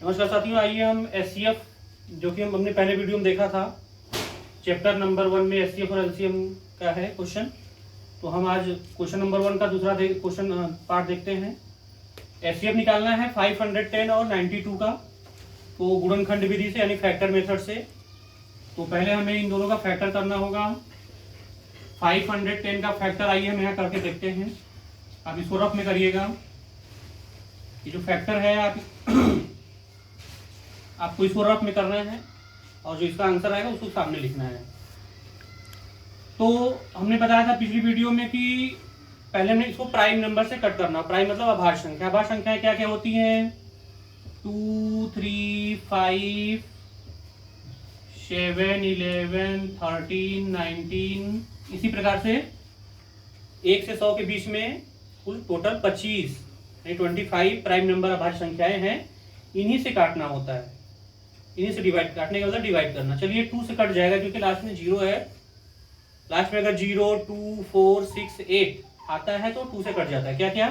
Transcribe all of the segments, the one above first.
नमस्कार साथियों, आइए हम एचसीएफ जो कि हम अपने पहले वीडियो में देखा था, चैप्टर नंबर 1 में एचसीएफ और एलसीएम का है क्वेश्चन। तो हम आज क्वेश्चन नंबर 1 का दूसरा क्वेश्चन पार्ट देखते हैं। एचसीएफ निकालना है 510 और 92 का, तो गुणनखंड विधि से यानी फैक्टर मेथड से। तो पहले हमें इन दोनों का फैक्टर करना होगा। 510 का फैक्टर आइए हम यहाँ करके देखते हैं। आप इसको रफ में करिएगा। ये जो फैक्टर है आपको इसको रफ में करना है और जो इसका आंसर आएगा उसको सामने लिखना है। तो हमने बताया था पिछली वीडियो में कि पहले हमने इसको प्राइम नंबर से कट करना। प्राइम मतलब अभाज्य संख्या। अभाज्य संख्याएं क्या क्या होती हैं? 2, 3, 5, 7, 11, 13, 19, इसी प्रकार से 1 से 100 के बीच में कुल टोटल 25 25 प्राइम नंबर अभाज्य संख्याएं हैं। इन्हीं से काटना होता है, इन्हीं से डिवाइड, काटने का मतलब डिवाइड करना। चलिए 2 से कट जाएगा क्योंकि लास्ट में 0 है। लास्ट में अगर 0, 2, 4, 6, 8 आता है तो 2 से कट जाता है। क्या क्या?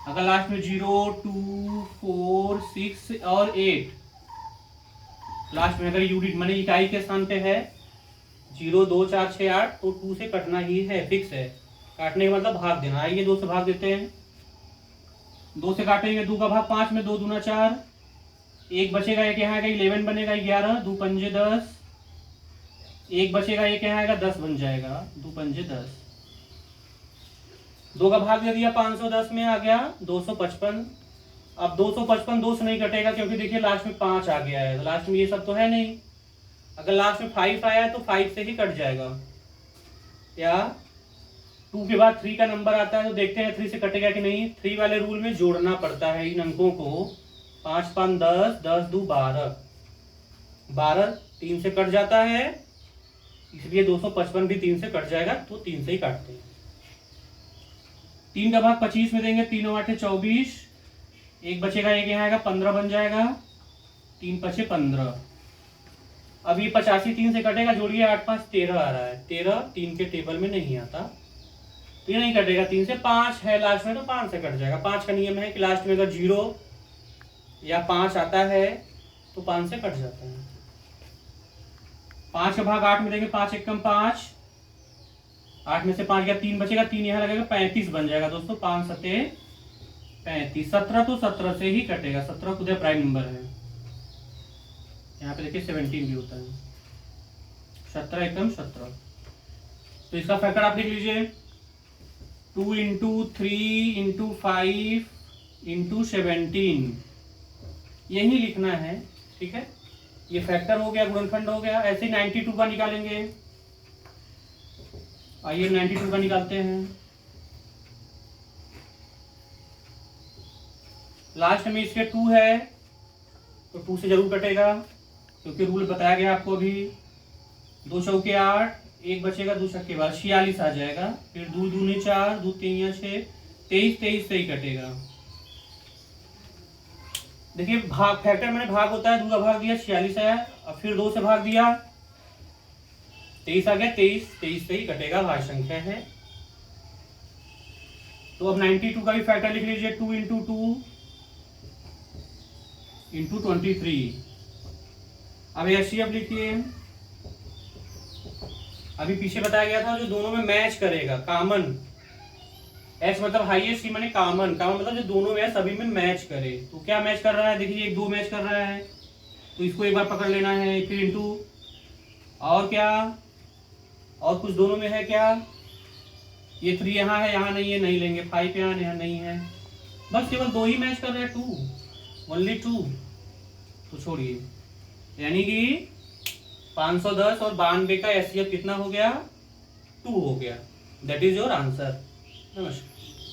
अगर लास्ट में 0, 2, 4, 6 और 8 लास्ट में अगर यूनिट माने इकाई के स्थान पे है 0, 2, 4, 6, 8 तो 2 से कटना ही है, फिक्स है। काटने का मतलब भाग देना। आइए 2 से भाग देते हैं। 2 से काटेंगे, 2 का भाग 5 में, 2 दूना 4, 1 बचेगा, एक यहाँ आएगा 11 बनेगा, 11, 2 पंजे 10, 1 बचेगा, एक यहाँ आएगा 10 बन जाएगा, 2 पंजे 10। 2 का भाग दे दिया 510 में आ गया 255। अब 255 2 से नहीं कटेगा क्योंकि देखिए लास्ट में 5 आ गया है, तो लास्ट में ये सब तो है नहीं। अगर लास्ट में 5 आया है तो 5 से ही कट जाएगा। या 2 के बाद 3 का नंबर आता है तो देखते हैं 3 से कटेगा कि नहीं। 3 वाले रूल में जोड़ना पड़ता है इन अंकों को। 5 5 10, 10 2 12, 12 3 से कट जाता है, इसलिए 255 भी 3 से कट जाएगा, तो 3 से ही काटते हैं। 3 का भाग 25 में देंगे, 3 और 8 24, 1 बचेगा, एक यहाँ आएगा 15 बन जाएगा, 3 5 15। अब ये 85 3 से कटेगा, जोड़िए 8 5 13 आ रहा है। 13 3 के टेबल में नहीं आता तो ये नहीं कटेगा। 3 से 5 है लास्ट में तो 5 से कट जाएगा। 5 का नियम है कि लास्ट में अगर 0 या 5 आता है तो 5 से कट जाता है। 5 का भाग 8 में देंगे, 5 1 5, 8 में से 5 गया, 3 बचेगा, 3 यहाँ लगेगा, 35 बन जाएगा दोस्तों। 5 7 35, 17 तो 17 से ही कटेगा। 17 खुद प्राइम नंबर है। यहाँ पे देखिए 17 भी होता है। 17 एकदम 17। तो इसका फैक्टर आप लिख लीजिए 2 × 3 × 5 × 17, यही लिखना है। ठीक है, ये फैक्टर हो गया, गुणनखंड हो गया। ऐसे ही 92 का निकालेंगे। आइए 92 का निकालते हैं। लास्ट में इसके 2 है तो 2 से जरूर कटेगा क्योंकि रूल बताया गया आपको अभी। 2 चौके 8, 1 बचेगा, 2 छक्के 12, 46 आ जाएगा। फिर 2 दूनी 4, 2 3 6, 23 23 से ही कटेगा। देखिए भाग, फैक्टर मैंने भाग होता है, 2 का भाग दिया 46 आया, अब फिर 2 से भाग दिया 23 आ गया, 23 23 से ही कटेगा, भाज्य संख्या है। तो अब 92 का भी फैक्टर लिख लीजिए। 2 × 2 × 23। अब एचसीएफ लिखिए। अभी पीछे बताया गया था जो दोनों में मैच करेगा, कामन। एच मतलब हाईएस्ट, सी माने कामन। कामन मतलब जो दोनों में है सभी में मैच करे। तो क्या मैच कर रहा है? देखिए 1 2 मैच कर रहा है तो इसको एक बार पकड़ लेना है। फिर इंटू और क्या, और कुछ दोनों में है क्या? ये 3 यहाँ है, यहाँ नहीं है, नहीं लेंगे। 5 यहाँ नहीं है, बस केवल 2 ही मैच कर रहे हैं, 2 ओनली 2, तो छोड़िए। यानी कि 510 और 92 का एचसीएफ कितना हो गया? 2 हो गया। That is your answer. नमस्कार।